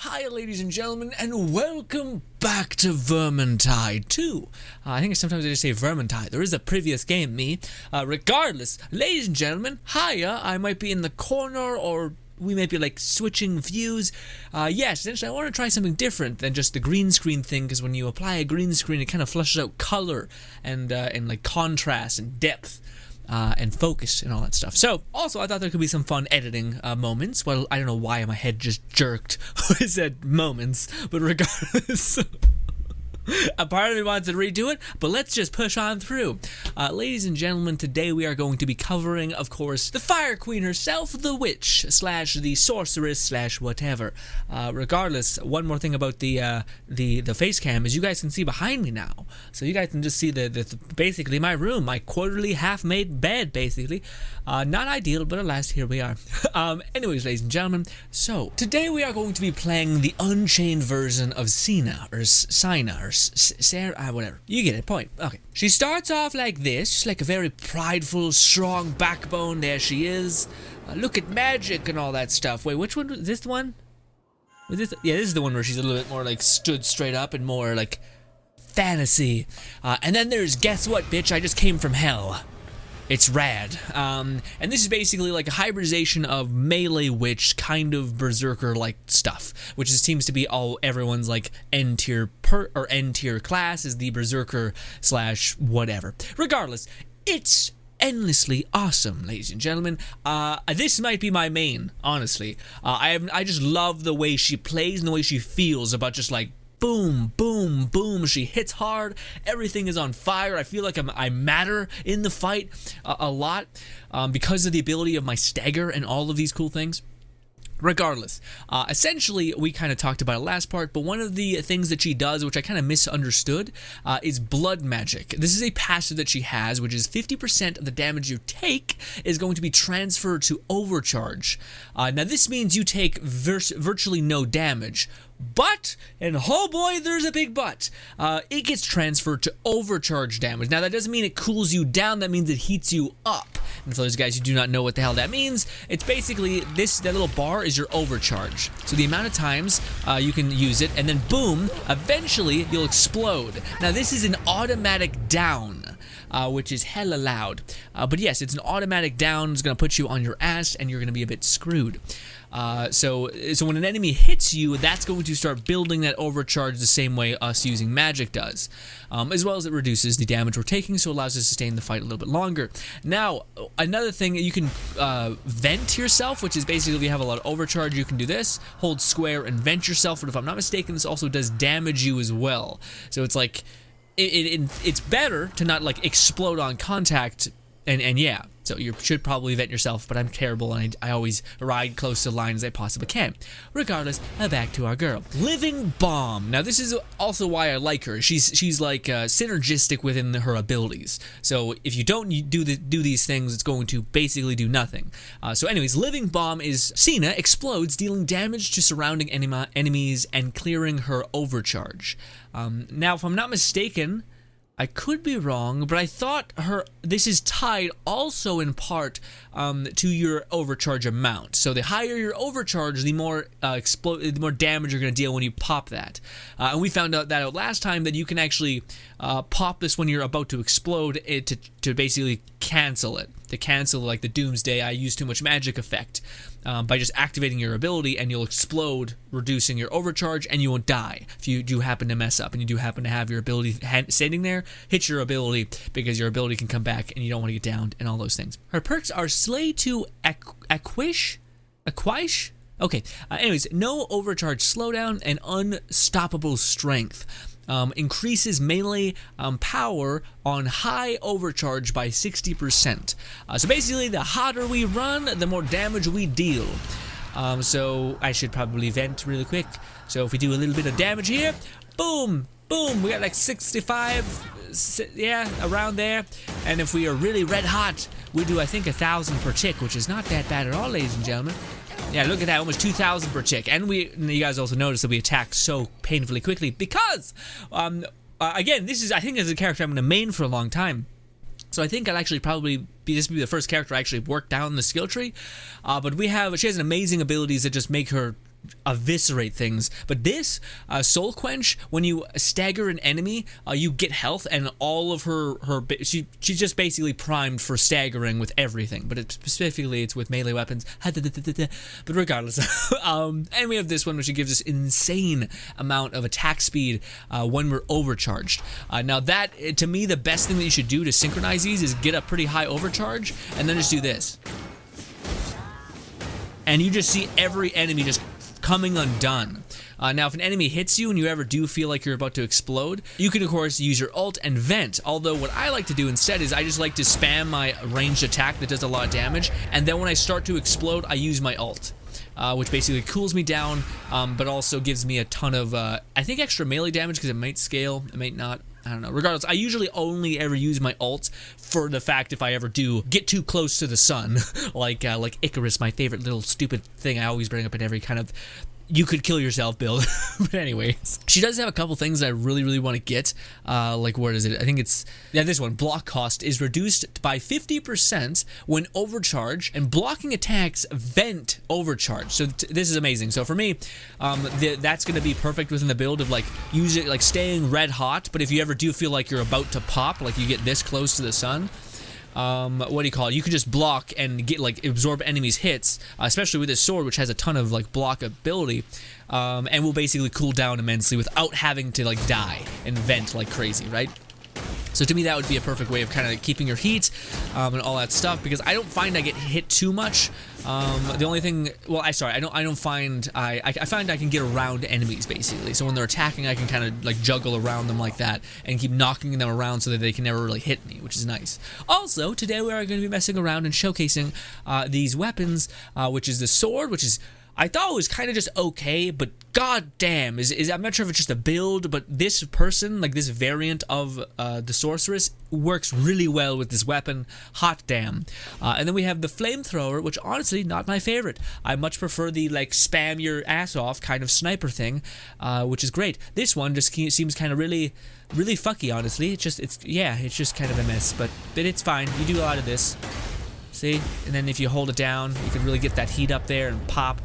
Hi, ladies and gentlemen, and welcome back to Vermintide 2. I think sometimes I just say Vermintide. There is a previous game, me. Regardless, ladies and gentlemen, hiya. I might be in the corner, or we might be, like, switching views. Yes, essentially, I want to try something different than just the green screen thing, because when you apply a green screen, it kind of flushes out color and like, contrast and depth. And focus and all that stuff. So, also, I thought there could be some fun editing moments. Well, I don't know why my head just jerked when I said moments, but regardless, a part of me wants to redo it, but let's just push on through. Ladies and gentlemen, today we are going to be covering, of course, the Fire Queen herself, the witch, / the sorceress, / whatever. Regardless, one more thing about the face cam is you guys can see behind me now. So you guys can just see the basically my room, my quarterly half-made bed, basically. Not ideal, but alas, here we are. Anyways, ladies and gentlemen, so today we are going to be playing the Unchained version of Sina, or Sina, or Sarah, whatever. You get it, point. Okay. She starts off like this, just like a very prideful, strong backbone. There she is. Look at magic and all that stuff. Wait, which one? Is this the one? Was this? Yeah, this is the one where she's a little bit more like stood straight up and more like fantasy. And then there's, guess what, bitch? I just came from hell. It's rad. And this is basically like a hybridization of melee witch, kind of berserker-like stuff, which seems to be all everyone's like end tier class is the berserker / whatever. Regardless, it's endlessly awesome, ladies and gentlemen. This might be my main, honestly. I just love the way she plays and the way she feels about just like boom, boom, boom. She hits hard. Everything is on fire. I feel like I matter in the fight a lot because of the ability of my stagger and all of these cool things. Regardless, essentially, we kind of talked about it last part, but one of the things that she does, which I kind of misunderstood, is blood magic. This is a passive that she has, which is 50% of the damage you take is going to be transferred to overcharge. Now, this means you take virtually no damage. But, and oh boy, there's a big but, it gets transferred to overcharge damage. Now, that doesn't mean it cools you down, that means it heats you up. And for those guys who do not know what the hell that means, it's basically, that little bar is your overcharge. So the amount of times you can use it, and then boom, eventually you'll explode. Now, this is an automatic down. Which is hella loud. But yes, it's an automatic down. It's going to put you on your ass, and you're going to be a bit screwed. So when an enemy hits you, that's going to start building that overcharge the same way us using magic does. As well as it reduces the damage we're taking, so it allows us to sustain the fight a little bit longer. Now, another thing, you can vent yourself, which is basically if you have a lot of overcharge, you can do this. Hold square and vent yourself, but if I'm not mistaken, this also does damage you as well. So it's like, it's better to not like explode on contact, and yeah, so you should probably vent yourself, but I'm terrible and I always ride close to the line as I possibly can. Regardless, back to our girl. Living Bomb. Now this is also why I like her. She's like synergistic within her abilities. So if you don't do these things, it's going to basically do nothing. So anyways, Living Bomb is Sina explodes, dealing damage to surrounding enemies and clearing her overcharge. Now, if I'm not mistaken, I could be wrong, but I thought this is tied also in part to your overcharge amount. So the higher your overcharge, the more damage you're going to deal when you pop that. And we found out that last time that you can actually pop this when you're about to explode to basically cancel it. To cancel like the Doomsday, I use too much magic effect by just activating your ability, and you'll explode, reducing your overcharge, and you won't die if you do happen to mess up and you do happen to have your ability sitting there. Hit your ability because your ability can come back and you don't want to get downed and all those things. Her perks are Slay to Acquish? Okay, anyways, no overcharge slowdown and unstoppable strength. Increases melee power on high overcharge by 60%. So basically, the hotter we run, the more damage we deal. So I should probably vent really quick. So if we do a little bit of damage here, boom, boom, we got like 65, yeah, around there. And if we are really red hot, we do I think 1,000 per tick, which is not that bad at all, ladies and gentlemen. Yeah, look at that, almost 2,000 per tick. And you guys also notice that we attack so painfully quickly because, again, I think this is a character I'm going to main for a long time. So I think I'll actually probably this would be the first character I actually worked down the skill tree. But she has an amazing abilities that just make her eviscerate things. But this Soul Quench, when you stagger an enemy, you get health, and all of her she's just basically primed for staggering with everything. But specifically, it's with melee weapons. But regardless, and we have this one, which gives us insane amount of attack speed when we're overcharged. Now that, to me, the best thing that you should do to synchronize these is get a pretty high overcharge, and then just do this. And you just see every enemy just coming undone. Now, if an enemy hits you and you ever do feel like you're about to explode, you can, of course, use your ult and vent. Although what I like to do instead is I just like to spam my ranged attack that does a lot of damage, and then when I start to explode, I use my ult. Which basically cools me down, but also gives me a ton of, I think, extra melee damage, because it might scale, it might not, I don't know. Regardless, I usually only ever use my ult for the fact if I ever do get too close to the sun, like Icarus, my favorite little stupid thing I always bring up in every kind of you could kill yourself build. But anyways, she does have a couple things that I really want to get. Like, where is it? I think it's, yeah, this one. Block cost is reduced by 50% when overcharged, and blocking attacks vent overcharge. So this is amazing. So for me, that's going to be perfect within the build of like using, like staying red hot. But if you ever do feel like you're about to pop, like you get this close to the sun, what do you call it? You could just block and get, like, absorb enemies' hits, especially with this sword, which has a ton of, like, block ability, and will basically cool down immensely without having to, like, die and vent like crazy, right? So to me, that would be a perfect way of kind of keeping your heat and all that stuff, because I don't find I get hit too much. The only thing, well, I don't find I find I can get around enemies basically. So when they're attacking, I can kind of like juggle around them like that and keep knocking them around so that they can never really hit me, which is nice. Also, today we are going to be messing around and showcasing these weapons, which is the sword, which is, I thought it was kind of just okay, but goddamn, I'm not sure if it's just a build, but this person, like this variant of the sorceress, works really well with this weapon. Hot damn. And then we have the flamethrower, which honestly not my favorite. I much prefer the like spam your ass off kind of sniper thing, which is great. This one just seems kind of really fucky, honestly. It's just kind of a mess, but it's fine. You do a lot of this. See? And then if you hold it down, you can really get that heat up there and pop.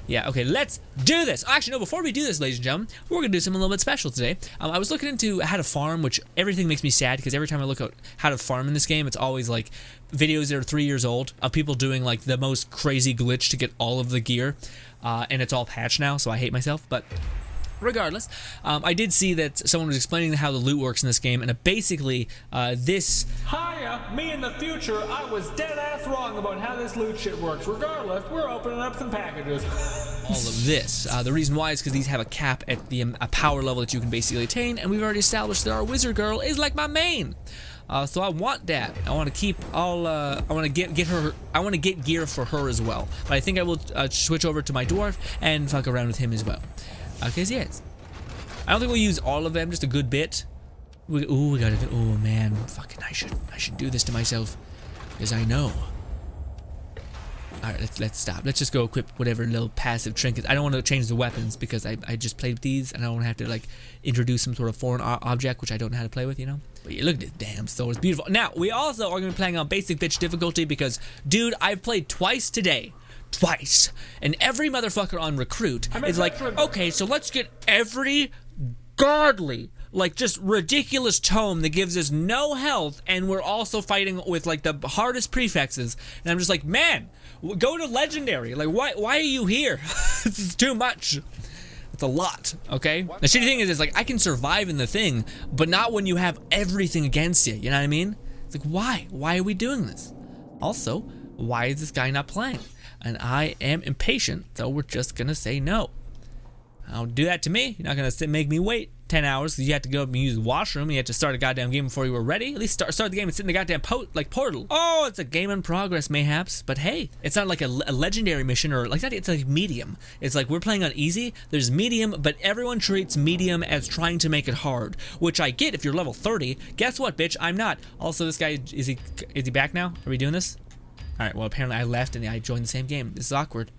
Yeah, okay, let's do this. Actually, no, before we do this, ladies and gentlemen, we're going to do something a little bit special today. I was looking into how to farm, which everything makes me sad, because every time I look at how to farm in this game, it's always like videos that are 3 years old of people doing like the most crazy glitch to get all of the gear, and it's all patched now, so I hate myself, but regardless, I did see that someone was explaining how the loot works in this game, and basically, this... Hiya, me in the future, I was dead-ass wrong about how this loot shit works. Regardless, we're opening up some packages. All of this. The reason why is because these have a cap at the a power level that you can basically attain, and we've already established that our wizard girl is like my main. So I want that. I want to keep all. I want to get her. I want to get gear for her as well. But I think I will switch over to my dwarf and fuck around with him as well. Because yes, I don't think we'll use all of them. Just a good bit. We gotta. Oh man, fucking! I should do this to myself, because I know. All right, let's stop. Let's just go equip whatever little passive trinkets. I don't want to change the weapons because I just played with these, and I don't want to have to like introduce some sort of foreign object which I don't know how to play with, you know. But yeah, look at this damn sword. It's beautiful. Now we also are going to be playing on basic bitch difficulty because, dude, I've played twice today. Twice, and every motherfucker on recruit is like, okay, so let's get every godly, like just ridiculous tome that gives us no health, and we're also fighting with like the hardest prefixes, and I'm just like, man, go to legendary. Like, why are you here? This is too much. It's a lot, okay? The shitty thing is like, I can survive in the thing, but not when you have everything against you, you know what I mean? It's like, why are we doing this? Also, why is this guy not playing? And I am impatient, so we're just gonna say no. Don't do that to me. You're not gonna make me wait 10 hours because you have to go up and use the washroom. You have to start a goddamn game before you were ready. At least start the game and sit in the goddamn portal. Oh, it's a game in progress, mayhaps. But hey, it's not like a legendary mission or like that. It's like medium. It's like we're playing on easy. There's medium, but everyone treats medium as trying to make it hard, which I get if you're level 30. Guess what, bitch? I'm not. Also, this guy, is he back now? Are we doing this? All right, well, apparently I left and I joined the same game. This is awkward.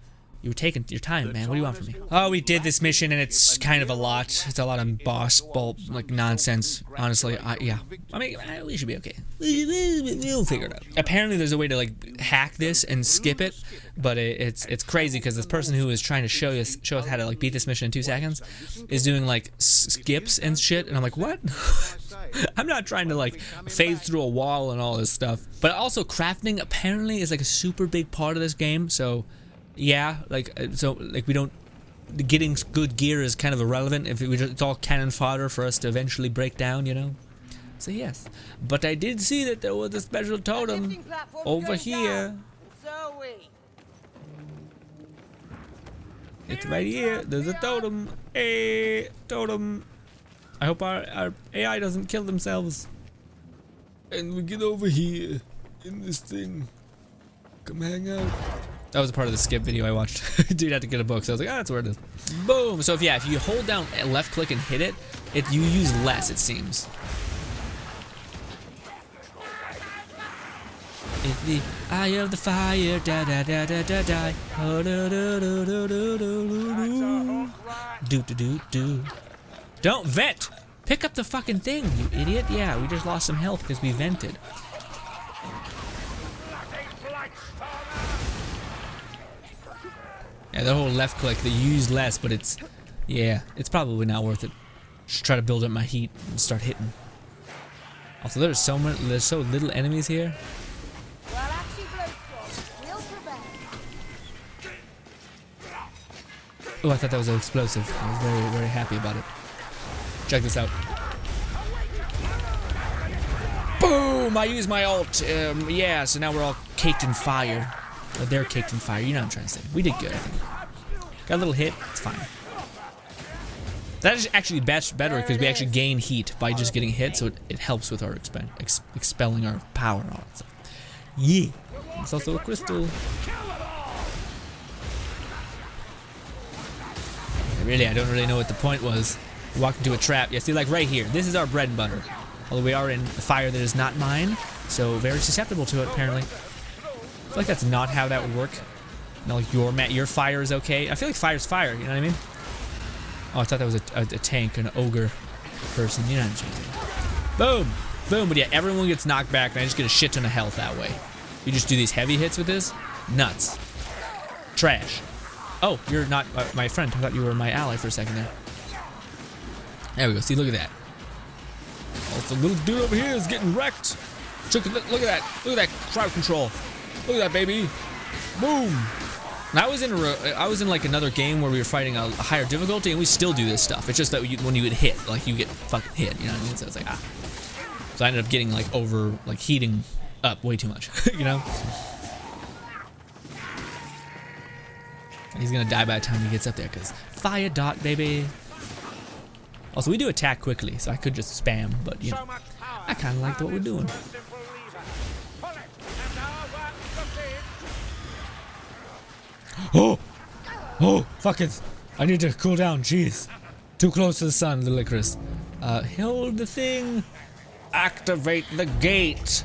You were taking your time, man. What do you want from me? Oh, we did this mission, and it's kind of a lot. It's a lot of boss bulb, like, nonsense. Honestly, yeah. I mean, we should be okay. We'll figure it out. Apparently, there's a way to, like, hack this and skip it, but it's crazy because this person who is trying to show us how to, like, beat this mission in 2 seconds is doing, like, skips and shit, and I'm like, what? I'm not trying to, like, phase through a wall and all this stuff. But also, crafting apparently is, like, a super big part of this game, so... Yeah, like we don't. Getting good gear is kind of irrelevant if it's all cannon fodder for us to eventually break down, you know. So yes, but I did see that there was a special totem over here. It's right here. There's a totem. Hey, totem. I hope our AI doesn't kill themselves. And we get over here in this thing. Come hang out. That was a part of the skip video I watched. Dude had to get a book, so I was like, that's where it is. Boom! So if you hold down left click and hit it, you use less, it seems. It's the eye of the fire, da da da da da da. Oh, do do do do do do do do do do. Don't vent! Pick up the fucking thing, you idiot! Yeah, we just lost some health because we vented. Yeah, the whole left click, they use less, but it's probably not worth it. Just try to build up my heat and start hitting. Also, there's so little enemies here. Oh, I thought that was an explosive. I was very, very happy about it. Check this out. Boom! I used my ult. Yeah, so now we're all caked in fire. Or they're caked in fire. You know what I'm trying to say. We did good, I think. Got a little hit. It's fine. That is actually better because we actually gain heat by just getting hit, so it helps with our expelling our power and all that stuff. Yeah. It's also a crystal. Really, I don't really know what the point was. Walk into a trap. Yeah, see, like right here. This is our bread and butter. Although we are in a fire that is not mine, so very susceptible to it, apparently. I feel like that's not how that would work. No, like your fire is okay. I feel like fire's fire, you know what I mean? Oh, I thought that was a tank, an ogre person, you know what I'm saying? Boom! Boom, but yeah, everyone gets knocked back, and I just get a shit ton of health that way. You just do these heavy hits with this? Nuts. Trash. Oh, you're not my friend. I thought you were my ally for a second there. There we go. See, look at that. Also, little dude over here is getting wrecked. Look at that. Look at that crowd control. Look at that, baby. Boom. And I was in like another game where we were fighting a higher difficulty, and we still do this stuff. It's just that when you get hit, like you get fucking hit. You know what I mean? So it's like So I ended up getting like heating up way too much. You know. And he's gonna die by the time he gets up there, because fire dot, baby. Also, we do attack quickly, so I could just spam, but you know, I kind of like what we're doing. Oh, fuck it. I need to cool down, jeez. Too close to the sun, little Icarus. Hold the thing. Activate the gate.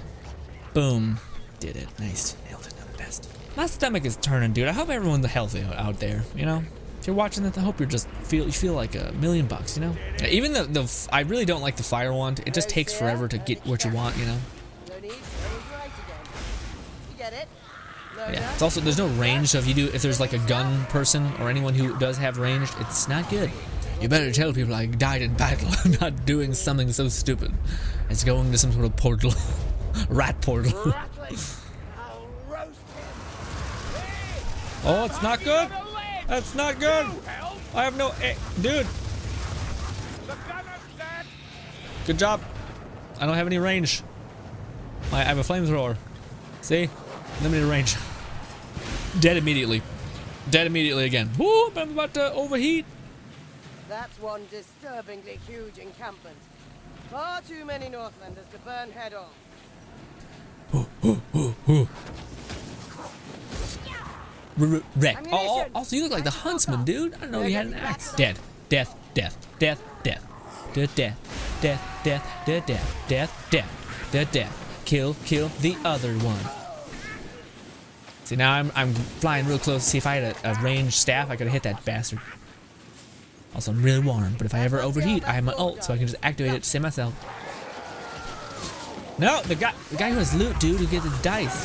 Boom. Did it. Nice. Nailed it. Not the best. My stomach is turning, dude. I hope everyone's healthy out there, you know? If you're watching this, I hope you feel like $1,000,000, you know? Even I really don't like the fire wand. It just takes forever to get what you want, you know? Yeah, it's also, there's no range, so if there's like a gun person or anyone who does have range, it's not good. You better tell people I died in battle. I'm not doing something so stupid as going to some sort of portal. Rat portal. Oh, it's not good. That's not good. I have no... dude. Good job. I don't have any range. I have a flamethrower. See? Limited range. Dead immediately. Dead immediately again. Whoop, I'm about to overheat. That's one disturbingly huge encampment. Far too many Northlanders to burn head on. Wrecked. Oh, also, you look like the huntsman, dude. I didn't know you had an axe. Dead. Death. Death. Death. Death. Death. Death. Death. Death. Death. Death. Death. Death. Death. Death. Kill the other one. See, now I'm flying real close to see if I had a ranged staff, I could have hit that bastard. Also, I'm really warm, but if I ever overheat, I have my ult, so I can just activate it to save myself. No, the guy who has loot, dude, who gets his dice.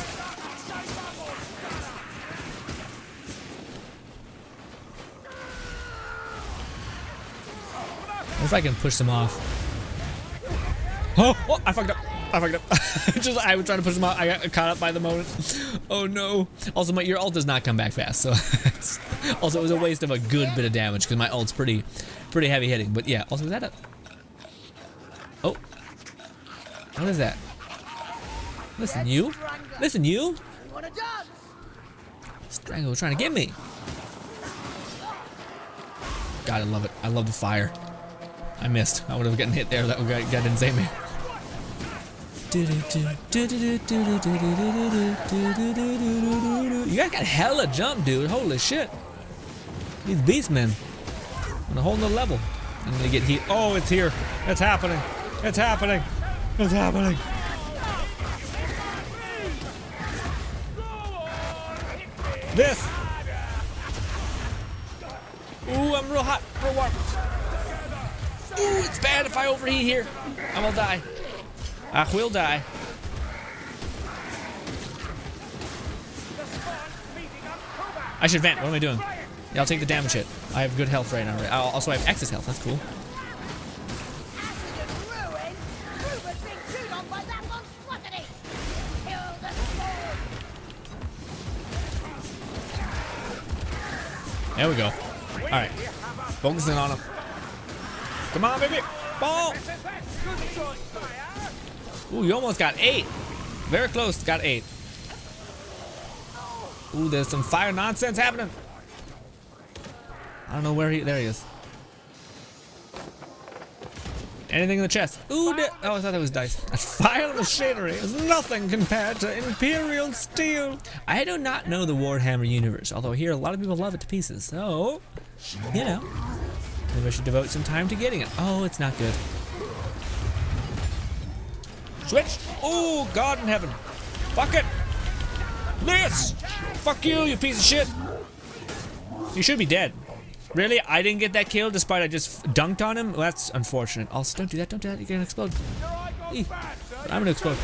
What if I can push them off? Oh, I fucked up. I was trying to push them out. I got caught up by the moment. Oh no. Also, your ult does not come back fast, so also it was a waste of a good bit of damage because my ult's pretty heavy hitting. But yeah, also was that a... Oh. What is that? Listen, you. Listen, you. Strangle was trying to get me. God, I love it. I love the fire. I missed. I would have gotten hit there. That guy didn't save me. You guys got hella jump, dude. Holy shit. These beastmen on a whole nother level. I'm gonna get heat. Oh, it's here. It's happening. It's happening. It's happening. This. Ooh, I'm real hot. Real warm. Ooh, it's bad if I overheat here. I will die. I will die. I should vent. What am I doing? Yeah, I'll take the damage hit. I have good health right now. Right? Also, I have excess health. That's cool. There we go. All right. Focusing on him. Come on, baby. Ball. Ooh, you almost got 8. Very close, got 8. Ooh, there's some fire nonsense happening. I don't know where there he is. Anything in the chest? Ooh, oh, I thought that was dice. Fire machinery is nothing compared to Imperial steel. I do not know the Warhammer universe, although I hear a lot of people love it to pieces. So, you know, maybe I should devote some time to getting it. Oh, it's not good. Switch! Oh, God in heaven. Fuck it! This! Fuck you, you piece of shit! You should be dead. Really? I didn't get that kill despite I just dunked on him? Well, that's unfortunate. Also, don't do that, You're gonna explode. I'm gonna explode.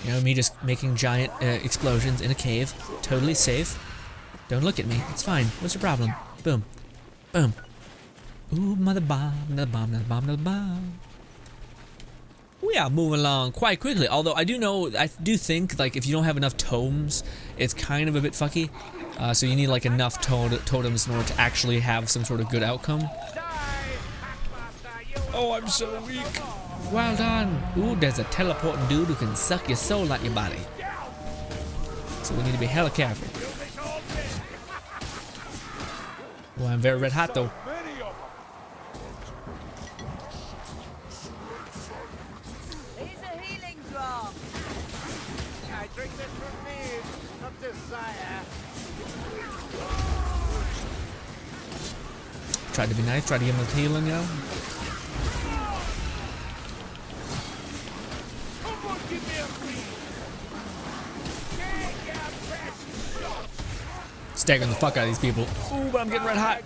You know, me just making giant explosions in a cave. Totally safe. Don't look at me. It's fine. What's your problem? Boom. Boom. Ooh, mother bomb, another bomb, another bomb, another bomb. We are moving along quite quickly. Although I do think like if you don't have enough tomes, it's kind of a bit fucky. So you need like enough totems in order to actually have some sort of good outcome. Oh, I'm so weak. Well done. Ooh, there's a teleporting dude who can suck your soul out your body. So we need to be hella careful. Well, I'm very red hot though. Tried to be nice, tried to give him a healing, you know? Staggering the fuck out of these people. Ooh, but I'm getting red hot.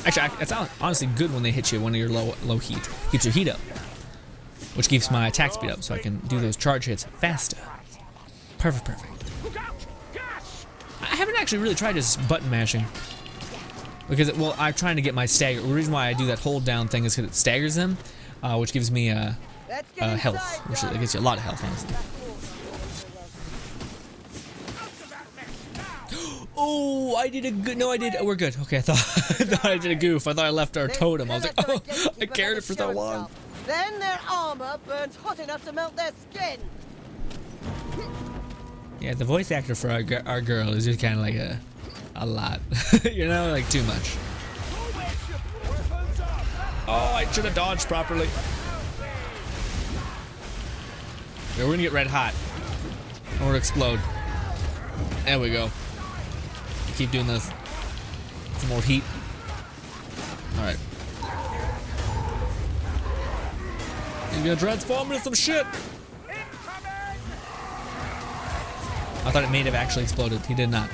Actually, it's honestly good when they hit you when you're low heat. Keeps your heat up, which keeps my attack speed up, so I can do those charge hits faster. Perfect. I haven't actually really tried this button mashing. Because, well, I'm trying to get my stagger. The reason why I do that hold down thing is because it staggers them, which gives me health, which gives you a lot of health, honestly. Oh, I did a good. No, I did. We're good. Okay, I thought I did a goof. I thought I left our totem. I was like, oh, I carried it for so long. Then their armor burns hot enough to melt their skin. Yeah, the voice actor for our girl is just kind of like a lot, you know, like too much. Oh, I should have dodged properly. Yeah, we're gonna get red hot. Or we'll explode. There we go. Keep doing this. Some more heat. All right. He's gonna transform into some shit. I thought it may have actually exploded. He did not.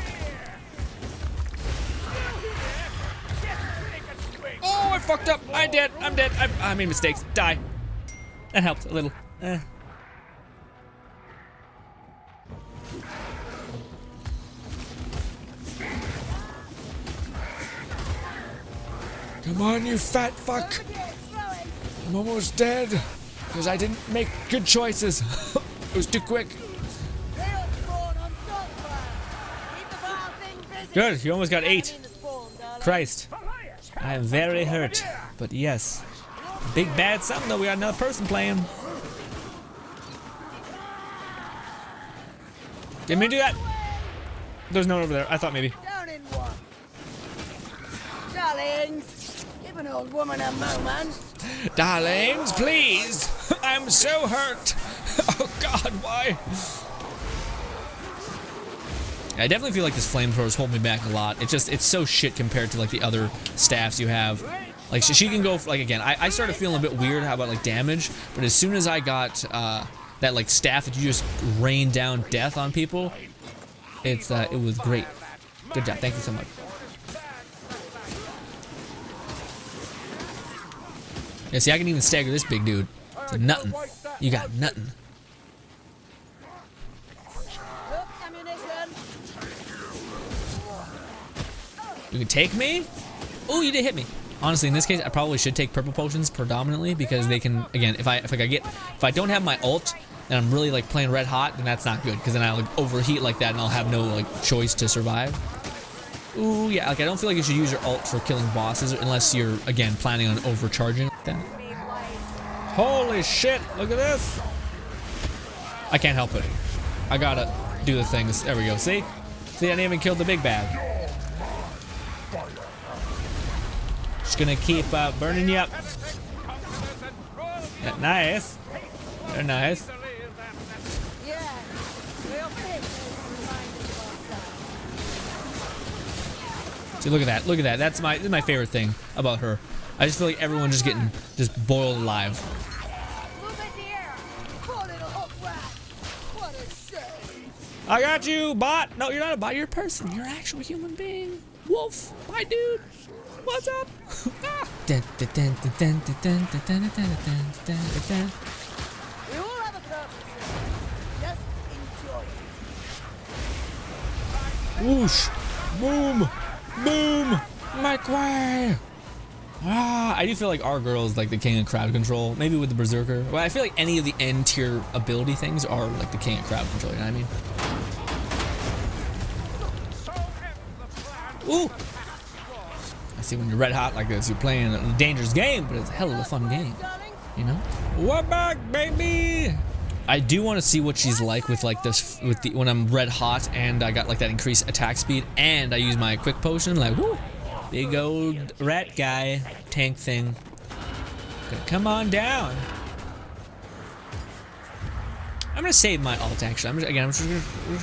Oh, I fucked up. I'm dead. I'm dead. I made mistakes. Die. That helped a little. Come on, you fat fuck. I'm almost dead. Because I didn't make good choices. It was too quick. Good, you almost got 8. Christ. I am very hurt. But yes. Big bad something though, we got another person playing. Didn't mean to do that. There's no one over there. I thought maybe. Darlings, give an old woman a moment. Darlings, please. I'm so hurt. Oh God, why? I definitely feel like this flamethrower's holding me back a lot. It's so shit compared to like the other staffs you have. Like she can go for, like again, I started feeling a bit weird how about like damage, but as soon as I got that like staff that you just rain down death on people, it was great. Good job, thank you so much. Yeah, see, I can even stagger this big dude. So nothing. You got nothing. You can take me? Oh, you did hit me. Honestly, in this case, I probably should take purple potions predominantly because they can. Again, if I don't have my ult and I'm really like playing red hot, then that's not good because then I like overheat like that and I'll have no like choice to survive. Ooh, yeah, like I don't feel like you should use your ult for killing bosses unless you're, again, planning on overcharging like that. Holy shit, look at this. I can't help it. I gotta do the things. There we go, see? See, I didn't even kill the big bad. Just gonna keep burning you up. Yeah, nice. They're nice. See, look at that. Look at that. That's my favorite thing about her. I just feel like everyone's just getting boiled alive. I got you, bot. No, you're not a bot. You're a person. You're an actual human being. Wolf. Bye, dude. What's up? We all have a purpose. Just enjoy it. Whoosh. Boom. Boom! Make way! Ah, I do feel like our girl is like the king of crowd control. Maybe with the berserker. Well, I feel like any of the end tier ability things are like the king of crowd control. You know what I mean? Ooh! I see when you're red hot like this, you're playing a dangerous game, but it's a hell of a fun game. You know? We're back, baby! I do want to see what she's like with like this, when I'm red hot and I got like that increased attack speed and I use my quick potion, like whoo, big old rat guy tank thing. Gonna come on down. I'm gonna save my ult actually. We're just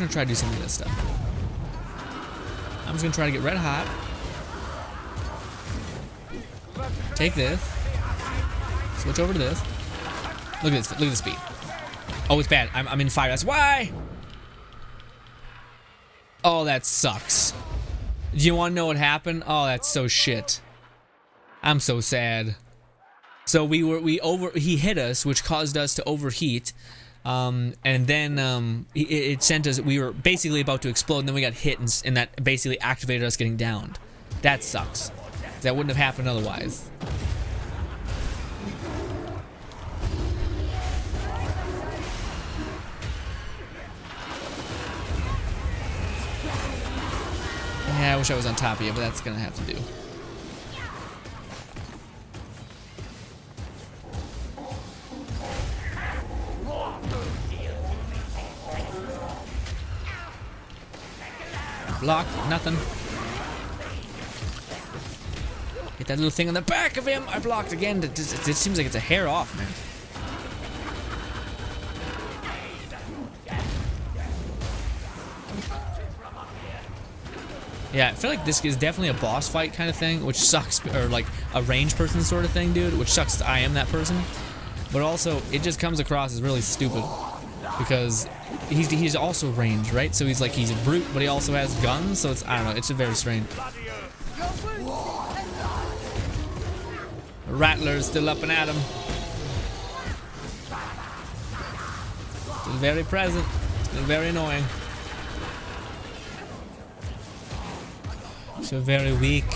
gonna try to do some of this stuff. I'm just gonna try to get red hot. Take this. Switch over to this. Look at this. Look at the speed. Oh, it's bad. I'm in fire. That's why. Oh, that sucks. Do you want to know what happened? Oh, that's so shit. I'm so sad. So he hit us, which caused us to overheat. And then it sent us. We were basically about to explode, and then we got hit, and that basically activated us getting downed. That sucks. That wouldn't have happened otherwise. Yeah, I wish I was on top of you, but that's gonna have to do. Block, nothing. Get that little thing on the back of him. I blocked again. It seems like it's a hair off, man. Yeah, I feel like this is definitely a boss fight kind of thing, which sucks, or like a ranged person sort of thing, dude, which sucks. I am that person, but also it just comes across as really stupid. because he's also ranged, right? So he's a brute, but he also has guns. So it's, I don't know. It's a very strange. Rattler's still up and at him. Still very present. Still very annoying. So very weak.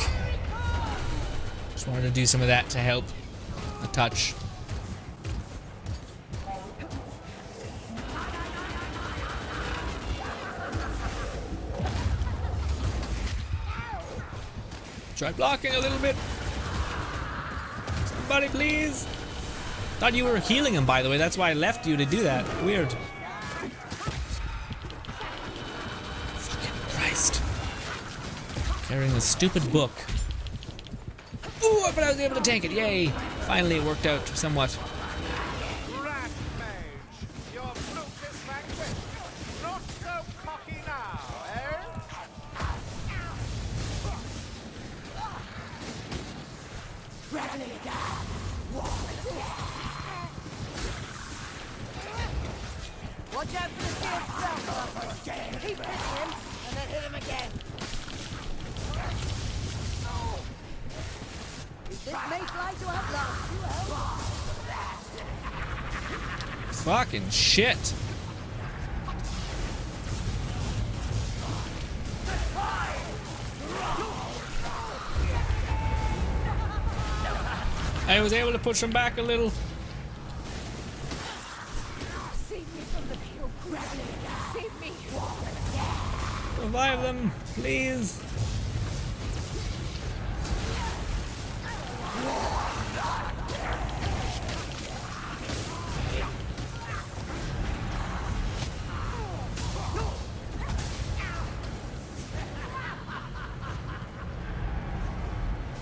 Just wanted to do some of that to help a touch. Try blocking a little bit. Somebody please. Thought you were healing him, by the way. That's why I left you to do that. Weird. Fucking Christ. Carrying a stupid book. Ooh, but I was able to tank it. Yay. Finally it worked out somewhat. Watch out for the shield spell. Keep hitting him, and then hit him again. Is this mate like to outlast you, Fucking shit. I was able to push him back a little. Save me. Revive them, please.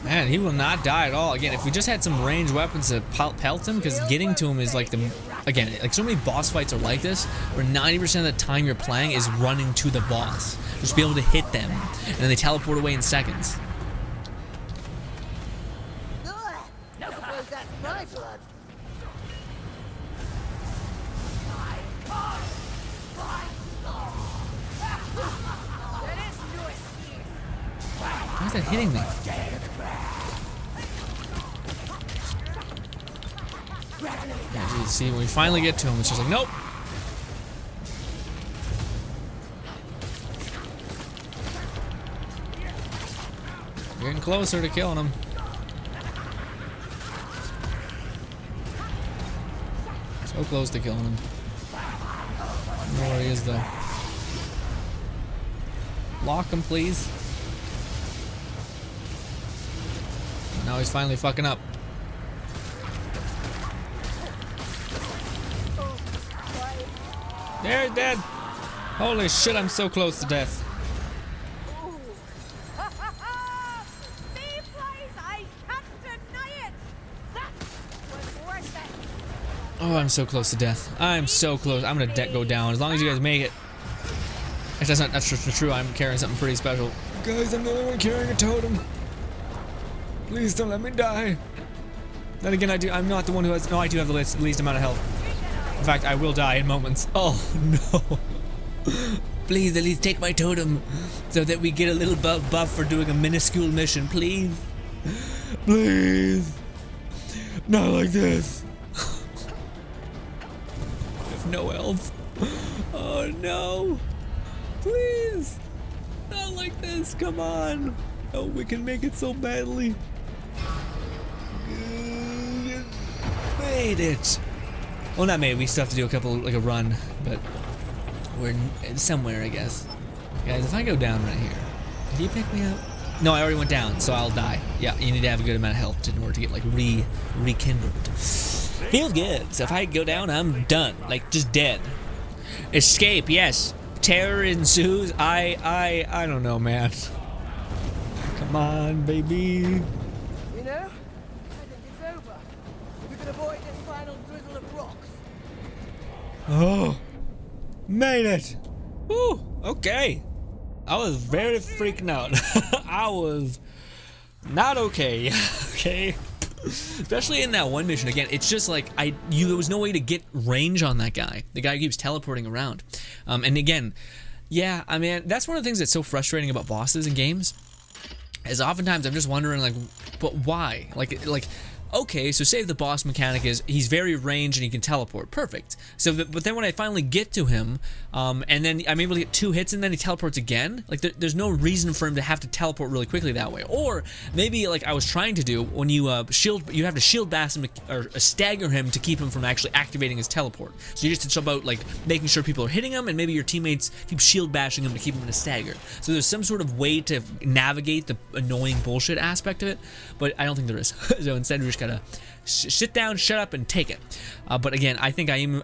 Man, he will not die at all. Again, if we just had some ranged weapons to pelt him, because getting to him is like the... Again, like so many boss fights are like this, where 90% of the time you're playing is running to the boss. Just be able to hit them, and then they teleport away in seconds. I suppose that's my blood. Why is that hitting me? Yeah, geez, see, when we finally get to him, it's just like, nope. Getting closer to killing him. So close to killing him. I don't know where he is, though. Lock him, please. Now he's finally fucking up. There, he's dead. Holy shit, I'm so close to death. Oh, I'm so close to death. I'm so close. I'm gonna go down as long as you guys make it. Actually, that's true. I'm carrying something pretty special. Guys, I'm the only one carrying a totem. Please don't let me die. Then again, I'm not the one who has. No, I do have the least amount of health. In fact, I will die in moments. Oh no! Please, at least take my totem, so that we get a little buff for doing a minuscule mission. Please, please, not like this. I have no health. Oh no! Please, not like this. Come on! Oh, we can make it so badly. Made it. Well, not made. We still have to do a couple, like a run, but we're somewhere, I guess. Guys, if I go down right here, did you pick me up? No, I already went down, so I'll die. Yeah, you need to have a good amount of health in order to get like rekindled. Feels good. So if I go down, I'm done. Like just dead. Escape, yes. Terror ensues. I don't know, man. Come on, baby. You know, I think it's over. We can avoid this final drizzle of rocks. Oh, made it. Woo, okay. I was very freaking out. I was not okay. Okay. Especially in that one mission. Again, it's just like there was no way to get range on that guy. The guy keeps teleporting around. And again, yeah, I mean, that's one of the things that's so frustrating about bosses in games. Is oftentimes I'm just wondering, like, but why? Like, okay, so say the boss mechanic is he's very ranged and he can teleport. Perfect. So, but then when I finally get to him, and then I'm able to get 2 hits and then he teleports again, like there's no reason for him to have to teleport really quickly that way. Or maybe like I was trying to do when you have to shield bash him or stagger him to keep him from actually activating his teleport. So you just it's about like making sure people are hitting him and maybe your teammates keep shield bashing him to keep him in a stagger. So there's some sort of way to navigate the annoying bullshit aspect of it, but I don't think there is. So instead we just gotta sit down, shut up, and take it. But again, I think I'm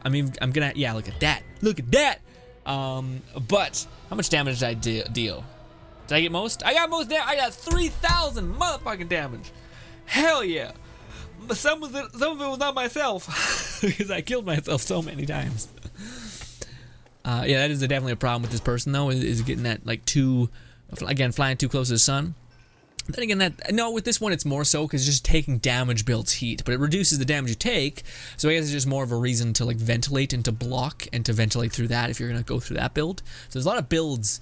gonna, yeah, look at that. But how much damage did I deal? Did I get most? I got most damage. I got 3,000 motherfucking damage. Hell yeah. But some of it was not myself because I killed myself so many times. Yeah, that is definitely a problem with this person though. Is getting that like flying too close to the sun. Then again, no, with this one it's more so because just taking damage builds heat, but it reduces the damage you take. So I guess it's just more of a reason to like ventilate and to block and to ventilate through that if you're gonna go through that build. So there's a lot of builds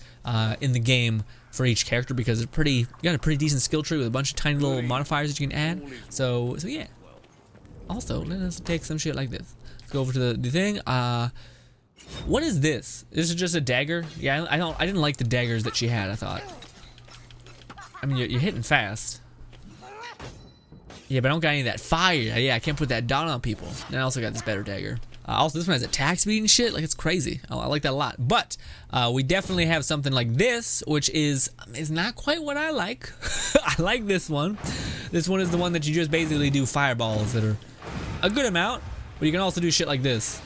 in the game for each character because you got a pretty decent skill tree with a bunch of tiny little modifiers that you can add. So yeah. Also, let us take some shit like this. Let's go over to the thing. What is this? This is just a dagger? Yeah, I didn't like the daggers that she had. I thought. I mean, you're hitting fast. Yeah, but I don't got any of that fire. Yeah, I can't put that dot on people. And I also got this better dagger. Also, this one has attack speed and shit. Like, it's crazy. I like that a lot. But we definitely have something like this, which is not quite what I like. I like this one. This one is the one that you just basically do fireballs that are a good amount, but you can also do shit like this.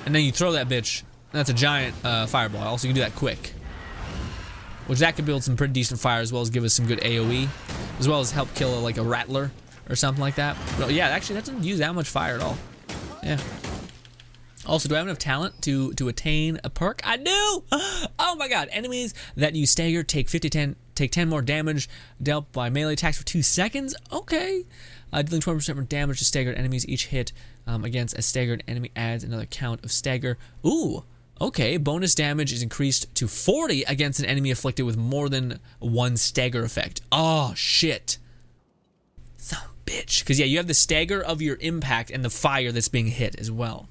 And then you throw that bitch. That's a giant fireball. Also, you can do that quick. Which that could build some pretty decent fire as well as give us some good AoE, as well as help kill like a rattler or something like that. But yeah, actually that doesn't use that much fire at all. Yeah. Also, do I have enough talent to attain a perk? I do! Oh my god, enemies that you stagger take 10 more damage dealt by melee attacks for 2 seconds? Okay. Dealing 20% more damage to staggered enemies. Each hit against a staggered enemy adds another count of stagger. Ooh! Okay, bonus damage is increased to 40 against an enemy afflicted with more than 1 stagger effect. Oh, shit. Son of a bitch. Because, yeah, you have the stagger of your impact and the fire that's being hit as well.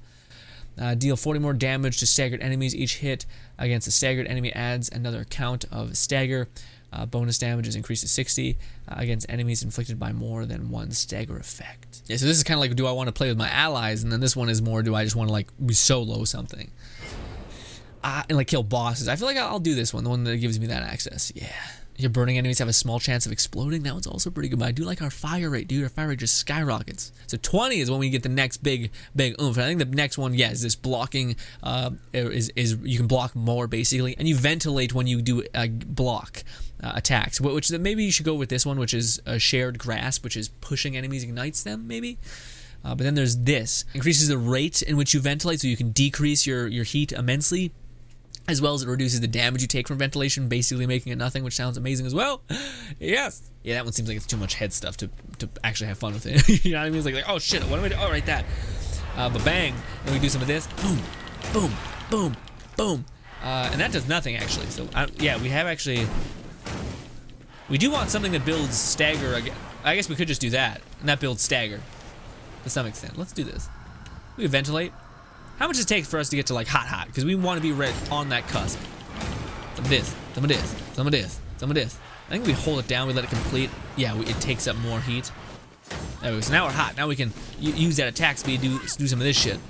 Deal 40 more damage to staggered enemies. Each hit against a staggered enemy adds another count of stagger. Bonus damage is increased to 60 against enemies inflicted by more than 1 stagger effect. Yeah, so this is kind of like, do I want to play with my allies? And then this one is more, do I just want to, like, solo something? And like kill bosses. I feel like I'll do this one, the one that gives me that access. Yeah. Your burning enemies have a small chance of exploding. That one's also pretty good, but I do like our fire rate, dude. Our fire rate just skyrockets. So 20 is when we get the next big oomph. And I think the next one, yeah, is this blocking. Is you can block more basically, and you ventilate when you do block attacks. Which maybe you should go with this one, which is a shared grasp, which is pushing enemies ignites them maybe. But then there's this increases the rate in which you ventilate, so you can decrease your heat immensely. As well as it reduces the damage you take from ventilation, basically making it nothing, which sounds amazing as well. Yes. Yeah, that one seems like it's too much head stuff to actually have fun with it. You know what I mean? It's like, oh shit, what am I doing? Oh, right, that. But bang, then we do some of this. Boom, boom, boom, boom. And that does nothing, actually. So, yeah, we do want something that builds stagger. I guess we could just do that, and that builds stagger to some extent. Let's do this. We ventilate. How much does it take for us to get to like hot? Because we want to be right on that cusp. Some of this, some of this, some of this, some of this. I think we hold it down, we let it complete. Yeah, it takes up more heat. There we go. So now we're hot. Now we can use that attack speed to do some of this shit.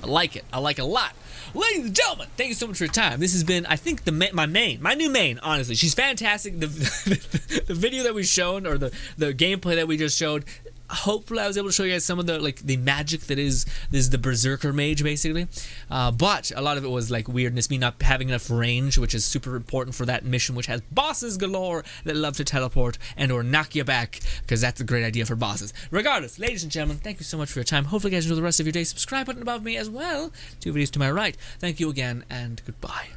I like it. I like it a lot. Ladies and gentlemen, thank you so much for your time. This has been, I think, my new main, honestly. She's fantastic. The video that we showed, or the gameplay that we just showed, hopefully I was able to show you guys some of the magic that is the Berserker Mage, basically. But a lot of it was like weirdness, me not having enough range, which is super important for that mission, which has bosses galore that love to teleport and or knock you back, because that's a great idea for bosses. Regardless, ladies and gentlemen, thank you so much for your time. Hopefully you guys enjoy the rest of your day. Subscribe button above me as well. 2 videos to my right. Thank you again, and goodbye.